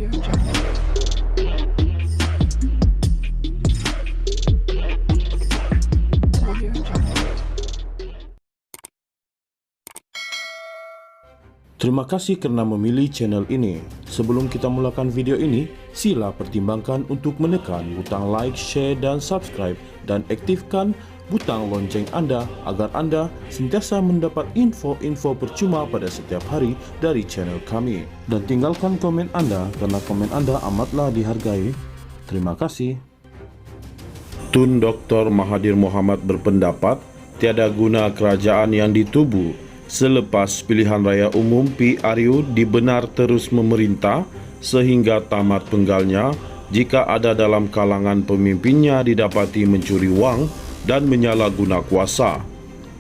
Terima kasih kerana memilih channel ini. Sebelum kita mulakan video ini, sila pertimbangkan untuk menekan butang like, share dan subscribe dan aktifkan butang lonceng anda agar anda sentiasa mendapat info-info percuma pada setiap hari dari channel kami. Dan tinggalkan komen anda kerana komen anda amatlah dihargai. Terima kasih. Tun Dr. Mahathir Mohamad berpendapat tiada guna kerajaan yang ditubuh selepas pilihan raya umum PRU dibenar terus memerintah sehingga tamat penggalnya jika ada dalam kalangan pemimpinnya didapati mencuri wang dan menyalahguna kuasa.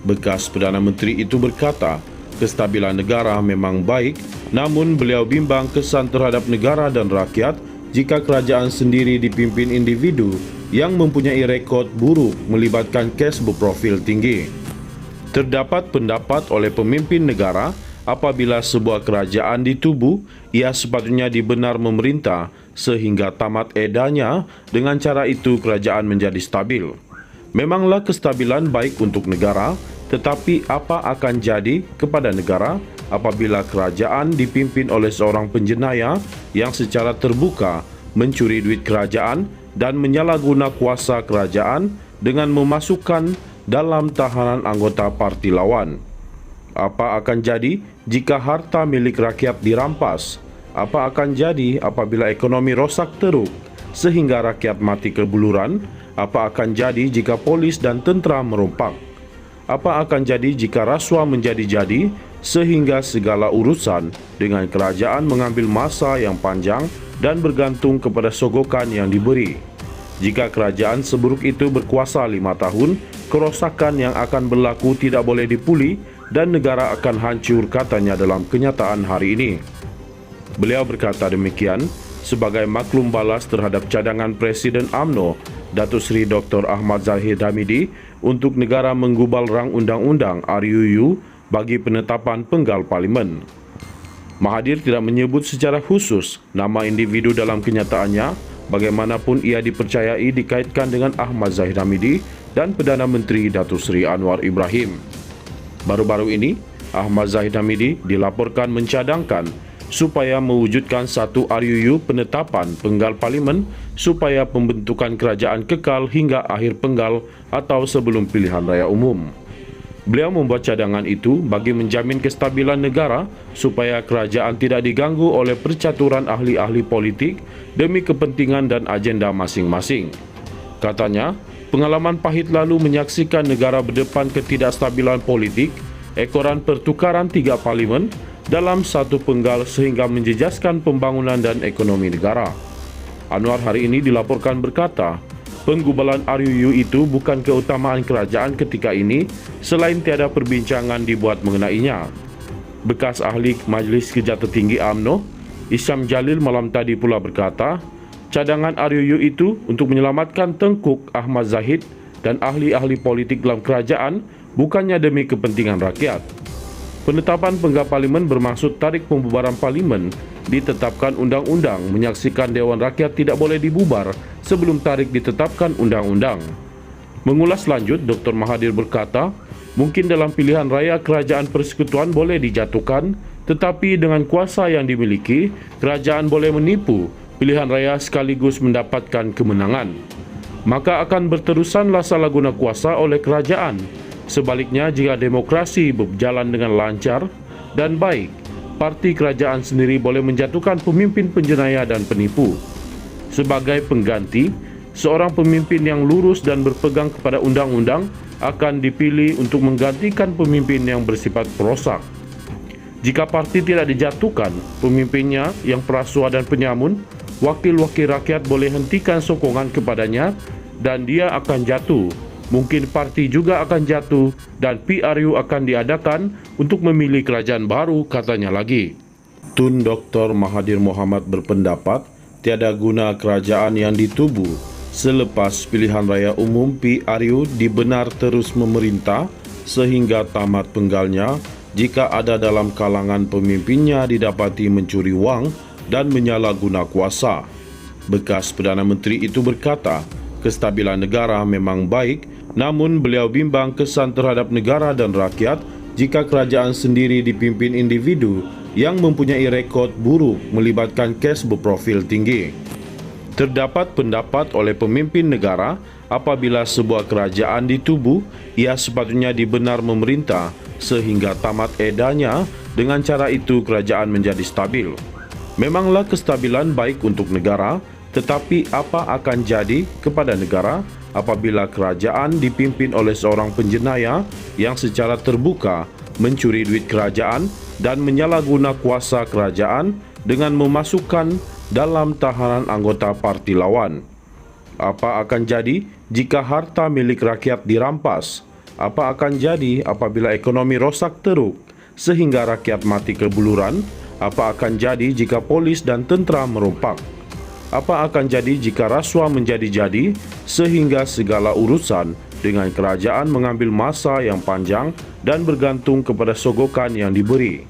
Bekas Perdana Menteri itu berkata, kestabilan negara memang baik, namun beliau bimbang kesan terhadap negara dan rakyat jika kerajaan sendiri dipimpin individu yang mempunyai rekod buruk melibatkan kes berprofil tinggi. Terdapat pendapat oleh pemimpin negara apabila sebuah kerajaan ditubuh, ia sepatutnya dibenar memerintah sehingga tamat edanya. Dengan cara itu kerajaan menjadi stabil. Memanglah kestabilan baik untuk negara, tetapi apa akan jadi kepada negara apabila kerajaan dipimpin oleh seorang penjenayah yang secara terbuka mencuri duit kerajaan dan menyalahguna kuasa kerajaan dengan memasukkan dalam tahanan anggota parti lawan? Apa akan jadi jika harta milik rakyat dirampas? Apa akan jadi apabila ekonomi rosak teruk sehingga rakyat mati kebuluran? Apa akan jadi jika polis dan tentera merompak? Apa akan jadi jika rasuah menjadi-jadi sehingga segala urusan dengan kerajaan mengambil masa yang panjang dan bergantung kepada sogokan yang diberi? Jika kerajaan seburuk itu berkuasa 5 tahun, kerosakan yang akan berlaku tidak boleh dipulih dan negara akan hancur, katanya dalam kenyataan hari ini. Beliau berkata demikian sebagai maklum balas terhadap cadangan Presiden UMNO, Datuk Seri Dr. Ahmad Zahid Hamidi, untuk negara menggubal rang undang-undang RUU bagi penetapan penggal parlimen. Mahathir tidak menyebut secara khusus nama individu dalam kenyataannya. Bagaimanapun ia dipercayai dikaitkan dengan Ahmad Zahid Hamidi dan Perdana Menteri Datuk Seri Anwar Ibrahim. Baru-baru ini, Ahmad Zahid Hamidi dilaporkan mencadangkan supaya mewujudkan satu RUU penetapan penggal parlimen supaya pembentukan kerajaan kekal hingga akhir penggal atau sebelum pilihan raya umum. Beliau membuat cadangan itu bagi menjamin kestabilan negara supaya kerajaan tidak diganggu oleh percaturan ahli-ahli politik demi kepentingan dan agenda masing-masing. Katanya, pengalaman pahit lalu menyaksikan negara berdepan ketidakstabilan politik, ekoran pertukaran 3 parlimen dalam satu penggal sehingga menjejaskan pembangunan dan ekonomi negara. Anwar hari ini dilaporkan berkata, penggubalan RUU itu bukan keutamaan kerajaan ketika ini selain tiada perbincangan dibuat mengenainya. Bekas ahli Majlis Kerja Tertinggi UMNO, Isyam Jalil malam tadi pula berkata, cadangan RUU itu untuk menyelamatkan tengkuk Ahmad Zahid dan ahli-ahli politik dalam kerajaan bukannya demi kepentingan rakyat. Penetapan penggal parlimen bermaksud tarik pembubaran parlimen ditetapkan undang-undang, menyaksikan Dewan Rakyat tidak boleh dibubar sebelum tarik ditetapkan undang-undang. Mengulas lanjut, Dr. Mahathir berkata, mungkin dalam pilihan raya kerajaan persekutuan boleh dijatuhkan, tetapi dengan kuasa yang dimiliki, kerajaan boleh menipu pilihan raya sekaligus mendapatkan kemenangan. Maka akan berterusanlah salah guna kuasa oleh kerajaan. Sebaliknya, jika demokrasi berjalan dengan lancar dan baik, parti kerajaan sendiri boleh menjatuhkan pemimpin penjenayah dan penipu. Sebagai pengganti, seorang pemimpin yang lurus dan berpegang kepada undang-undang akan dipilih untuk menggantikan pemimpin yang bersifat perosak. Jika parti tidak dijatuhkan, pemimpinnya yang perasuah dan penyamun, wakil-wakil rakyat boleh hentikan sokongan kepadanya dan dia akan jatuh. Mungkin parti juga akan jatuh dan PRU akan diadakan untuk memilih kerajaan baru, katanya lagi. Tun Dr. Mahathir Mohamad berpendapat tiada guna kerajaan yang ditubuh selepas pilihan raya umum PRU dibenar terus memerintah sehingga tamat penggalnya jika ada dalam kalangan pemimpinnya didapati mencuri wang dan menyalahguna kuasa. Bekas Perdana Menteri itu berkata, kestabilan negara memang baik, namun beliau bimbang kesan terhadap negara dan rakyat jika kerajaan sendiri dipimpin individu yang mempunyai rekod buruk melibatkan kes berprofil tinggi. Terdapat pendapat oleh pemimpin negara apabila sebuah kerajaan ditubuh, ia sepatutnya dibenar memerintah sehingga tamat edanya. Dengan cara itu kerajaan menjadi stabil. Memanglah kestabilan baik untuk negara, tetapi apa akan jadi kepada negara apabila kerajaan dipimpin oleh seorang penjenayah yang secara terbuka mencuri duit kerajaan dan menyalahguna kuasa kerajaan dengan memasukkan dalam tahanan anggota parti lawan? Apa akan jadi jika harta milik rakyat dirampas? Apa akan jadi apabila ekonomi rosak teruk sehingga rakyat mati kebuluran? Apa akan jadi jika polis dan tentera merompak? Apa akan jadi jika rasuah menjadi-jadi sehingga segala urusan dengan kerajaan mengambil masa yang panjang dan bergantung kepada sogokan yang diberi?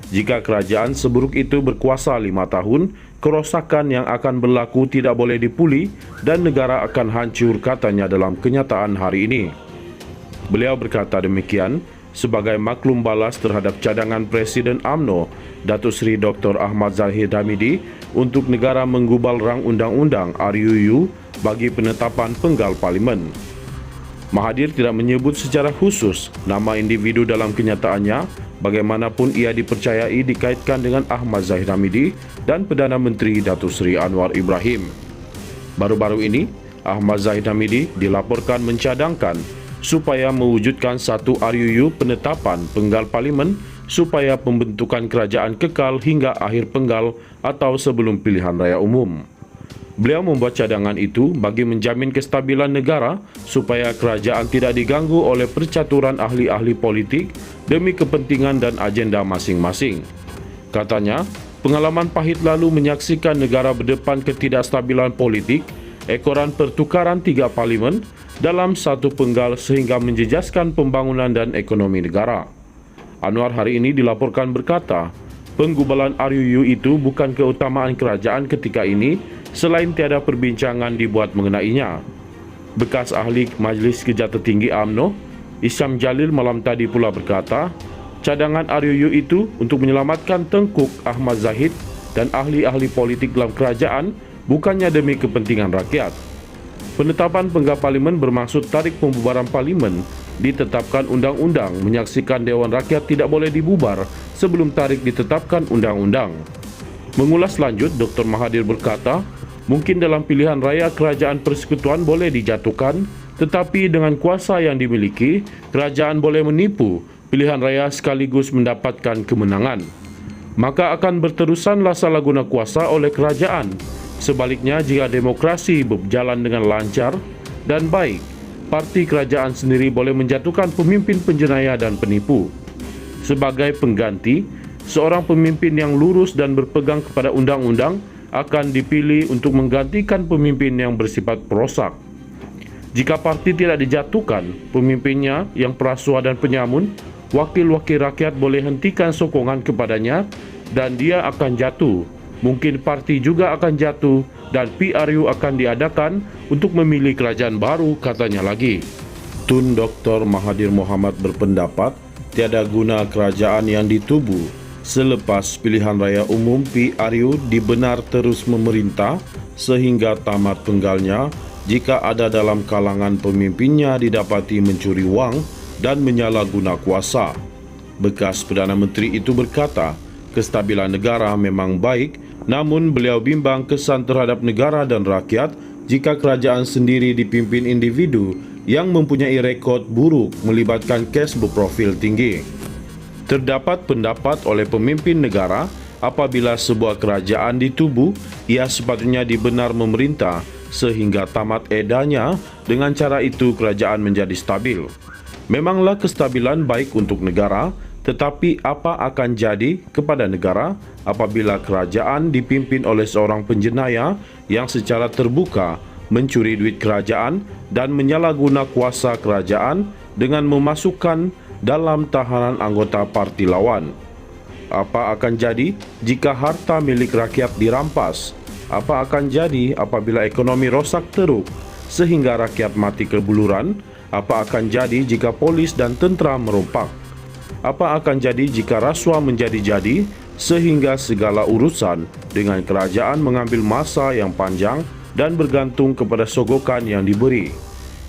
Jika kerajaan seburuk itu berkuasa 5 tahun, kerosakan yang akan berlaku tidak boleh dipulih dan negara akan hancur, katanya dalam kenyataan hari ini. Beliau berkata demikian sebagai maklum balas terhadap cadangan Presiden UMNO, Datuk Seri Dr. Ahmad Zahid Hamidi, untuk negara menggubal rang undang-undang RUU bagi penetapan penggal parlimen. Mahathir tidak menyebut secara khusus nama individu dalam kenyataannya, bagaimanapun ia dipercayai dikaitkan dengan Ahmad Zahid Hamidi dan Perdana Menteri Datuk Seri Anwar Ibrahim. Baru-baru ini, Ahmad Zahid Hamidi dilaporkan mencadangkan supaya mewujudkan satu RUU penetapan penggal parlimen supaya pembentukan kerajaan kekal hingga akhir penggal atau sebelum pilihan raya umum. Beliau membuat cadangan itu bagi menjamin kestabilan negara supaya kerajaan tidak diganggu oleh percaturan ahli-ahli politik demi kepentingan dan agenda masing-masing. Katanya, pengalaman pahit lalu menyaksikan negara berdepan ketidakstabilan politik, ekoran pertukaran 3 parlimen dalam satu penggal sehingga menjejaskan pembangunan dan ekonomi negara. Anwar hari ini dilaporkan berkata, penggubalan RUU itu bukan keutamaan kerajaan ketika ini selain tiada perbincangan dibuat mengenainya. Bekas ahli Majlis Kerja Tertinggi UMNO, Isyam Jalil malam tadi pula berkata, cadangan RUU itu untuk menyelamatkan Tengkuk Ahmad Zahid dan ahli-ahli politik dalam kerajaan bukannya demi kepentingan rakyat. Penetapan penggal parlimen bermaksud tarik pembubaran parlimen ditetapkan undang-undang, menyaksikan Dewan Rakyat tidak boleh dibubar sebelum tarik ditetapkan undang-undang. Mengulas lanjut, Dr. Mahathir berkata, mungkin dalam pilihan raya kerajaan persekutuan boleh dijatuhkan, tetapi dengan kuasa yang dimiliki, kerajaan boleh menipu pilihan raya sekaligus mendapatkan kemenangan. Maka akan berterusanlah salah guna kuasa oleh kerajaan. Sebaliknya, jika demokrasi berjalan dengan lancar dan baik, parti kerajaan sendiri boleh menjatuhkan pemimpin penjenayah dan penipu. Sebagai pengganti, seorang pemimpin yang lurus dan berpegang kepada undang-undang akan dipilih untuk menggantikan pemimpin yang bersifat perosak. Jika parti tidak dijatuhkan, pemimpinnya yang perasuah dan penyamun, wakil-wakil rakyat boleh hentikan sokongan kepadanya dan dia akan jatuh. Mungkin parti juga akan jatuh dan PRU akan diadakan untuk memilih kerajaan baru, katanya lagi. Tun Dr. Mahathir Mohamad berpendapat tiada guna kerajaan yang ditubuh selepas pilihan raya umum PRU dibenar terus memerintah sehingga tamat penggalnya jika ada dalam kalangan pemimpinnya didapati mencuri wang dan menyalahguna kuasa. Bekas Perdana Menteri itu berkata, kestabilan negara memang baik, namun beliau bimbang kesan terhadap negara dan rakyat jika kerajaan sendiri dipimpin individu yang mempunyai rekod buruk melibatkan kes berprofil tinggi. Terdapat pendapat oleh pemimpin negara apabila sebuah kerajaan ditubuh, ia sepatutnya dibenar memerintah sehingga tamat edanya. Dengan cara itu kerajaan menjadi stabil. Memanglah kestabilan baik untuk negara, tetapi apa akan jadi kepada negara apabila kerajaan dipimpin oleh seorang penjenayah yang secara terbuka mencuri duit kerajaan dan menyalahguna kuasa kerajaan dengan memasukkan dalam tahanan anggota parti lawan? Apa akan jadi jika harta milik rakyat dirampas? Apa akan jadi apabila ekonomi rosak teruk sehingga rakyat mati kebuluran? Apa akan jadi jika polis dan tentera merompak? Apa akan jadi jika rasuah menjadi-jadi sehingga segala urusan dengan kerajaan mengambil masa yang panjang dan bergantung kepada sogokan yang diberi?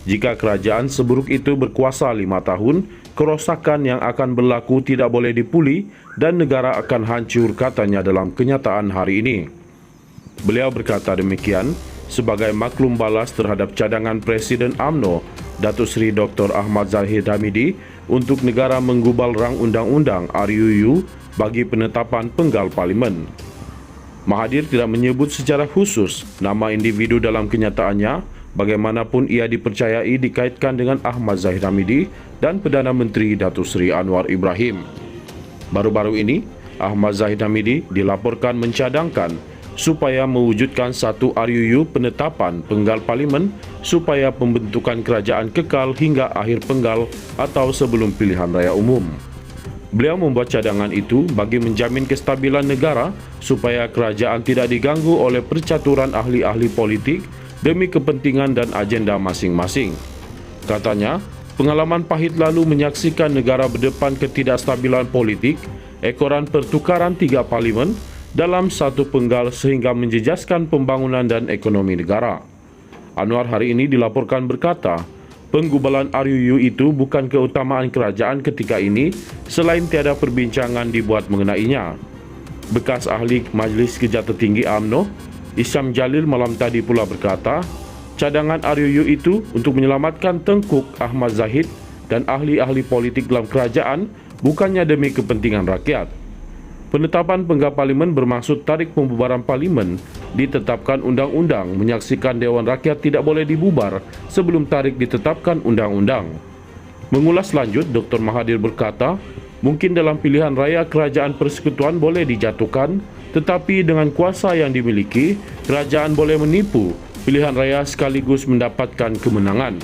Jika kerajaan seburuk itu berkuasa 5 tahun, kerosakan yang akan berlaku tidak boleh dipulih dan negara akan hancur, katanya dalam kenyataan hari ini. Beliau berkata demikian sebagai maklum balas terhadap cadangan Presiden UMNO, Datuk Seri Dr. Ahmad Zahid Hamidi, untuk negara menggubal rang undang-undang RUU bagi penetapan penggal parlimen. Mahathir tidak menyebut secara khusus nama individu dalam kenyataannya. Bagaimanapun ia dipercayai dikaitkan dengan Ahmad Zahid Hamidi dan Perdana Menteri Datuk Seri Anwar Ibrahim. Baru-baru ini, Ahmad Zahid Hamidi dilaporkan mencadangkan supaya mewujudkan satu RUU penetapan penggal parlimen supaya pembentukan kerajaan kekal hingga akhir penggal atau sebelum pilihan raya umum. Beliau membuat cadangan itu bagi menjamin kestabilan negara supaya kerajaan tidak diganggu oleh percaturan ahli-ahli politik demi kepentingan dan agenda masing-masing. Katanya, pengalaman pahit lalu menyaksikan negara berdepan ketidakstabilan politik, ekoran pertukaran 3 parlimen dalam satu penggal sehingga menjejaskan pembangunan dan ekonomi negara. Anwar hari ini dilaporkan berkata, penggubalan RUU itu bukan keutamaan kerajaan ketika ini selain tiada perbincangan dibuat mengenainya. Bekas ahli Majlis Kejahatan Tinggi UMNO, Isyam Jalil malam tadi pula berkata, cadangan RUU itu untuk menyelamatkan Tengkuk Ahmad Zahid dan ahli-ahli politik dalam kerajaan bukannya demi kepentingan rakyat. Penetapan penggal parlimen bermaksud tarikh pembubaran parlimen ditetapkan undang-undang menyaksikan Dewan Rakyat tidak boleh dibubar sebelum tarikh ditetapkan undang-undang. Mengulas lanjut, Dr. Mahathir berkata, mungkin dalam pilihan raya kerajaan persekutuan boleh dijatuhkan, tetapi dengan kuasa yang dimiliki, kerajaan boleh menipu pilihan raya sekaligus mendapatkan kemenangan.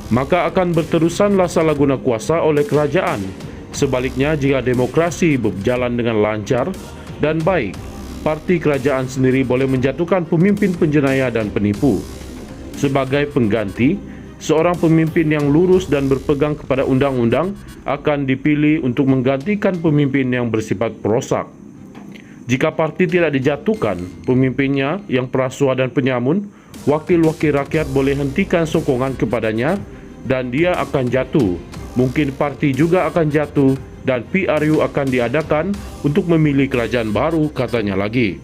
Maka akan berterusanlah salah guna kuasa oleh kerajaan. Sebaliknya, jika demokrasi berjalan dengan lancar dan baik, parti kerajaan sendiri boleh menjatuhkan pemimpin penjenayah dan penipu. Sebagai pengganti, seorang pemimpin yang lurus dan berpegang kepada undang-undang akan dipilih untuk menggantikan pemimpin yang bersifat perosak. Jika parti tidak dijatuhkan, pemimpinnya yang perasuah dan penyamun, wakil-wakil rakyat boleh hentikan sokongan kepadanya dan dia akan jatuh. Mungkin parti juga akan jatuh dan PRU akan diadakan untuk memilih kerajaan baru, katanya lagi.